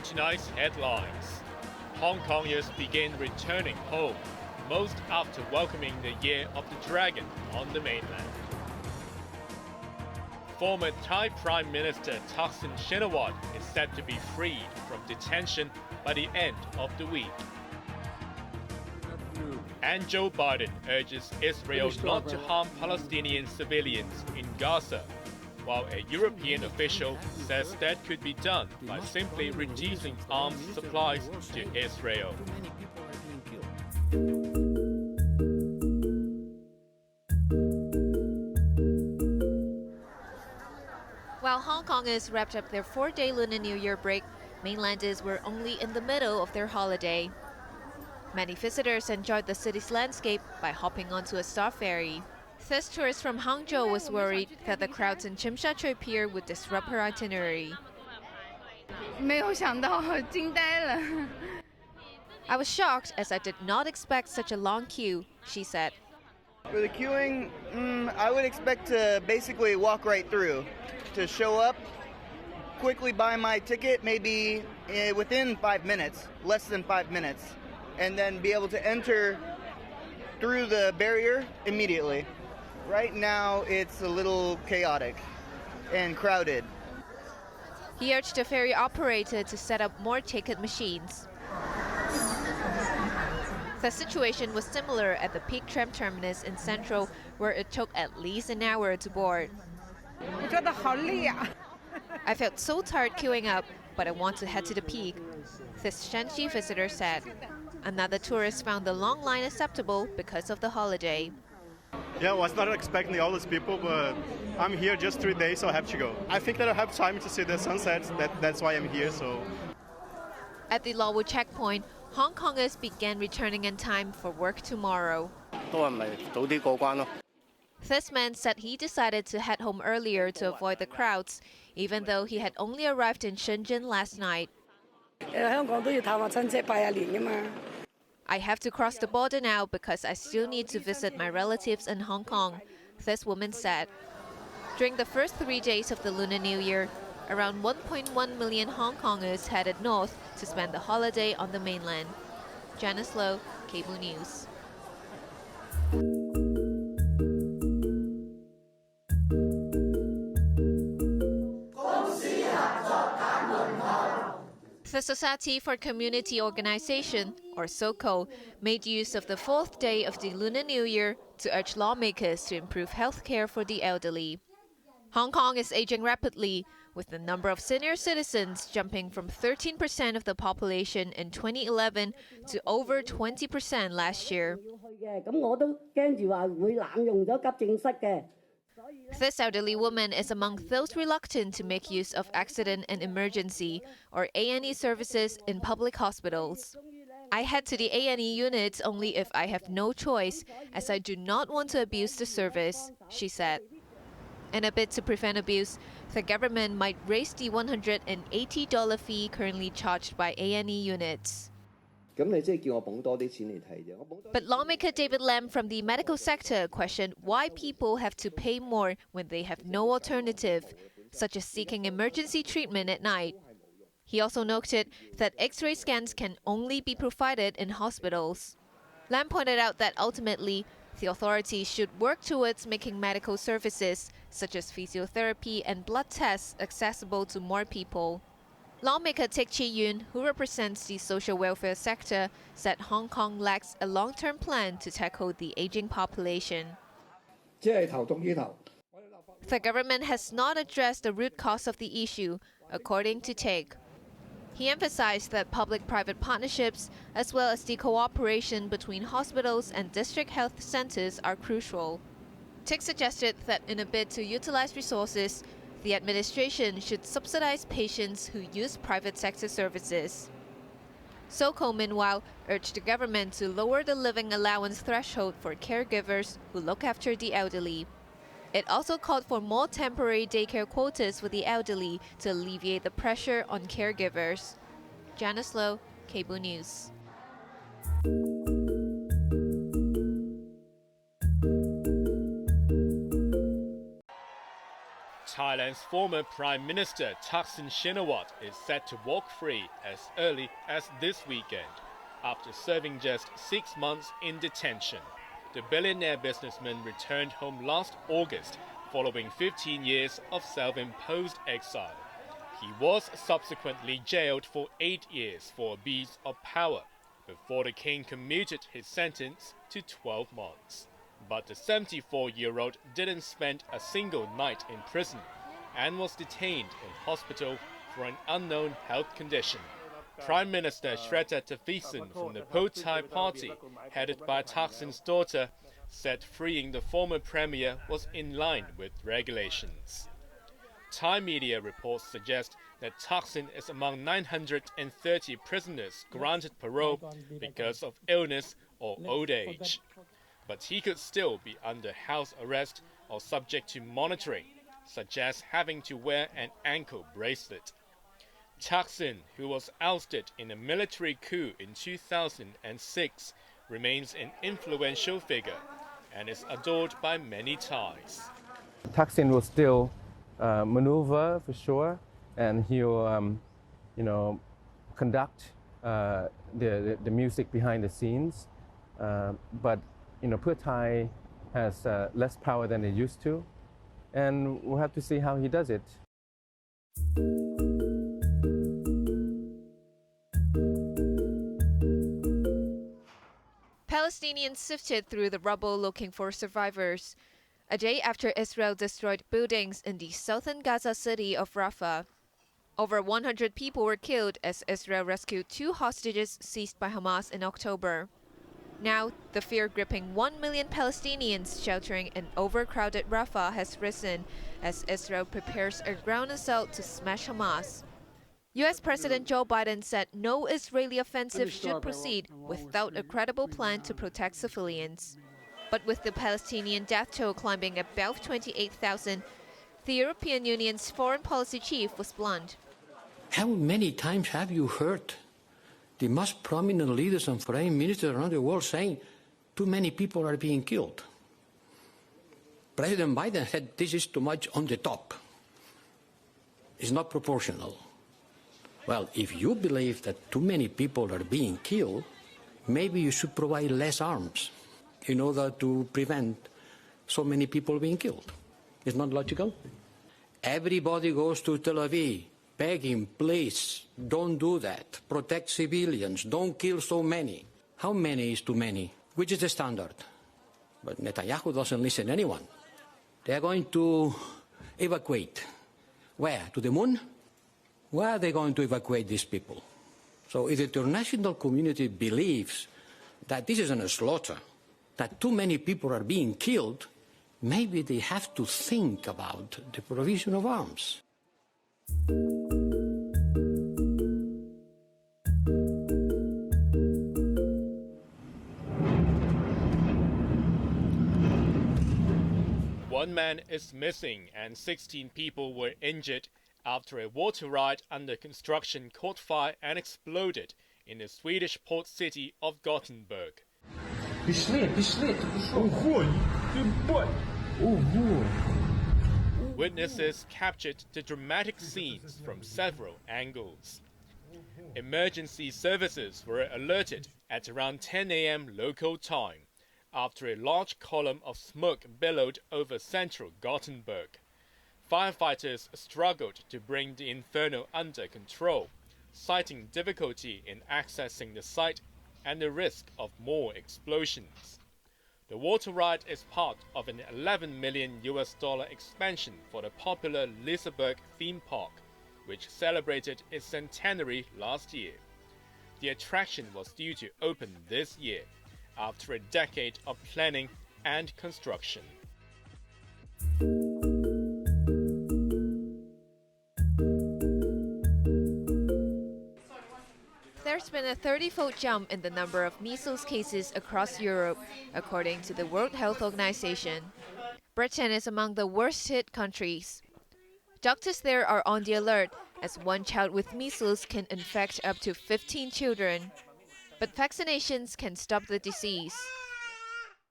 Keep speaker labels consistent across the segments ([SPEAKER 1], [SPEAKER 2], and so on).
[SPEAKER 1] tonight's headlines. Hongkongers begin returning home, most after welcoming the Year of the Dragon on the mainland. Former Thai Prime Minister Thaksin Shinawat is set to be freed from detention by the end of the week. And Joe Biden urges Israel not to harm Palestinian civilians in Gaza, while a European official says that could be done by simply reducing arms supplies to Israel.
[SPEAKER 2] While Hongkongers wrapped up their 4-day Lunar New Year break, mainlanders were only in the middle of their holiday. Many visitors enjoyed the city's landscape by hopping onto a star ferry. This tourist from Hangzhou was worried that the crowds in Tsim Sha Tsui Pier would disrupt her itinerary. I was shocked as I did not expect such a long queue, she said.
[SPEAKER 3] For the queuing, I would expect to basically walk right through, to show up, quickly buy my ticket, maybe within 5 minutes, less than 5 minutes, and then be able to enter through the barrier immediately. Right now, it's a little chaotic and crowded.
[SPEAKER 2] He urged the ferry operator to set up more ticket machines. The situation was similar at the peak tram terminus in Central, where it took at least an hour to board. I felt so tired queuing up, but I want to head to the peak, this Shanxi visitor said. Another tourist found the long line acceptable because of the holiday.
[SPEAKER 4] Yeah, I was not expecting all these people, but I'm here just 3 days, so I have to go. I think that I have time to see the sunset, that's why I'm here. So.
[SPEAKER 2] At the Lawwood checkpoint, Hongkongers began returning in time for work tomorrow. This man said he decided to head home earlier to avoid the crowds, even though he had only arrived in Shenzhen last night. I have to cross the border now because I still need to visit my relatives in Hong Kong, this woman said. During the first 3 days of the Lunar New Year, around 1.1 million Hong Kongers headed north to spend the holiday on the mainland. Janice Low, Cable News. The Society for Community Organization, or SOCO, made use of the 4th day of the Lunar New Year to urge lawmakers to improve health care for the elderly. Hong Kong is aging rapidly, with the number of senior citizens jumping from 13% of the population in 2011 to over 20% last year. This elderly woman is among those reluctant to make use of accident and emergency, or A&E services in public hospitals. I head to the A&E units only if I have no choice, as I do not want to abuse the service, she said. In a bid to prevent abuse, the government might raise the $180 fee currently charged by A&E units. But lawmaker David Lam from the medical sector questioned why people have to pay more when they have no alternative, such as seeking emergency treatment at night. He also noted that X-ray scans can only be provided in hospitals. Lam pointed out that ultimately, the authorities should work towards making medical services, such as physiotherapy and blood tests, accessible to more people. Lawmaker Teck Chi-yun, who represents the social welfare sector, said Hong Kong lacks a long-term plan to tackle the aging population. The government has not addressed the root cause of the issue, according to Teck. He emphasized that public-private partnerships, as well as the cooperation between hospitals and district health centers, are crucial. Teck suggested that in a bid to utilize resources, the administration should subsidize patients who use private sector services. SOCO, meanwhile, urged the government to lower the living allowance threshold for caregivers who look after the elderly. It also called for more temporary daycare quotas for the elderly to alleviate the pressure on caregivers. Janice Low, Cable News.
[SPEAKER 1] Thailand's Thailand's former Prime Minister Thaksin Shinawat is set to walk free as early as this weekend, after serving just 6 months in detention. The billionaire businessman returned home last August following 15 years of self-imposed exile. He was subsequently jailed for 8 years for abuse of power, before the king commuted his sentence to 12 months. But the 74-year-old didn't spend a single night in prison and was detained in hospital for an unknown health condition. Prime Minister Thaksin from the pro-Thai party, headed by Thaksin's daughter, said freeing the former premier was in line with regulations. Thai media reports suggest that Thaksin is among 930 prisoners granted parole because of illness or old age. But he could still be under house arrest or subject to monitoring, such as having to wear an ankle bracelet. Thaksin, who was ousted in a military coup in 2006, remains an influential figure and is adored by many Thais.
[SPEAKER 5] Thaksin will still maneuver for sure, and he'll, conduct the music behind the scenes. But Pheu Thai has less power than it used to, and we'll have to see how he does it.
[SPEAKER 2] Palestinians sifted through the rubble looking for survivors, a day after Israel destroyed buildings in the southern Gaza city of Rafah. Over 100 people were killed as Israel rescued 2 hostages seized by Hamas in October. Now, the fear gripping 1 million Palestinians sheltering in overcrowded Rafah has risen as Israel prepares a ground assault to smash Hamas. U.S. President Joe Biden said no Israeli offensive should proceed without a credible plan to protect civilians. But with the Palestinian death toll climbing above 28,000, the European Union's foreign policy chief was blunt.
[SPEAKER 6] How many times have you heard the most prominent leaders and foreign ministers around the world saying too many people are being killed? President Biden said this is too much on the top. It's not proportional. Well, if you believe that too many people are being killed, maybe you should provide less arms in order to prevent so many people being killed. It's not logical. Everybody goes to Tel Aviv begging, please, don't do that. Protect civilians. Don't kill so many. How many is too many? Which is the standard? But Netanyahu doesn't listen to anyone. They are going to evacuate. Where? To the moon? Where are they going to evacuate these people? So if the international community believes that this is a slaughter, that too many people are being killed, maybe they have to think about the provision of arms.
[SPEAKER 1] One man is missing and 16 people were injured after a water ride under construction caught fire and exploded in the Swedish port city of Gothenburg. Witnesses captured the dramatic scenes from several angles. Emergency services were alerted at around 10 a.m. local time after a large column of smoke billowed over central Gothenburg. Firefighters struggled to bring the inferno under control, citing difficulty in accessing the site and the risk of more explosions. The water ride is part of an $11 million expansion for the popular Liseberg theme park, which celebrated its centenary last year. The attraction was due to open this year, after a decade of planning and construction.
[SPEAKER 2] There's been a 30-fold jump in the number of measles cases across Europe, according to the World Health Organization. Britain is among the worst-hit countries. Doctors there are on the alert, as one child with measles can infect up to 15 children. But vaccinations can stop the disease.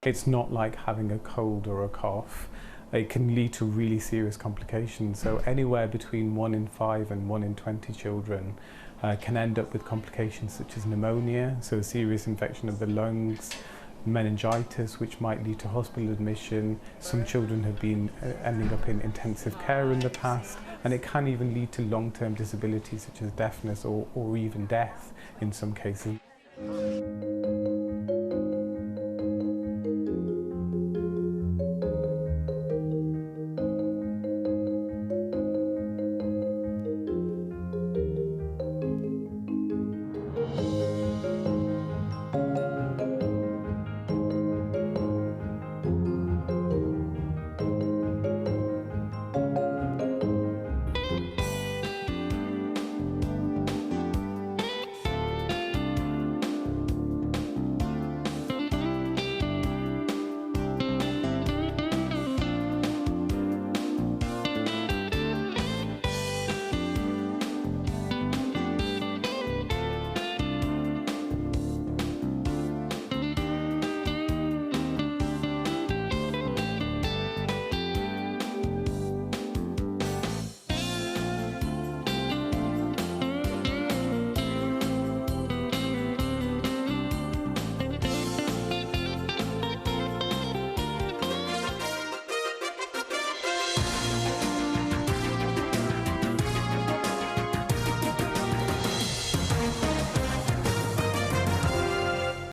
[SPEAKER 7] It's not like having a cold or a cough. it can lead to really serious complications. So anywhere between 1 in 5 and 1 in 20 children can end up with complications such as pneumonia, so a serious infection of the lungs, meningitis, which might lead to hospital admission. Some children have been ending up in intensive care in the past, and it can even lead to long-term disabilities such as deafness or even death in some cases.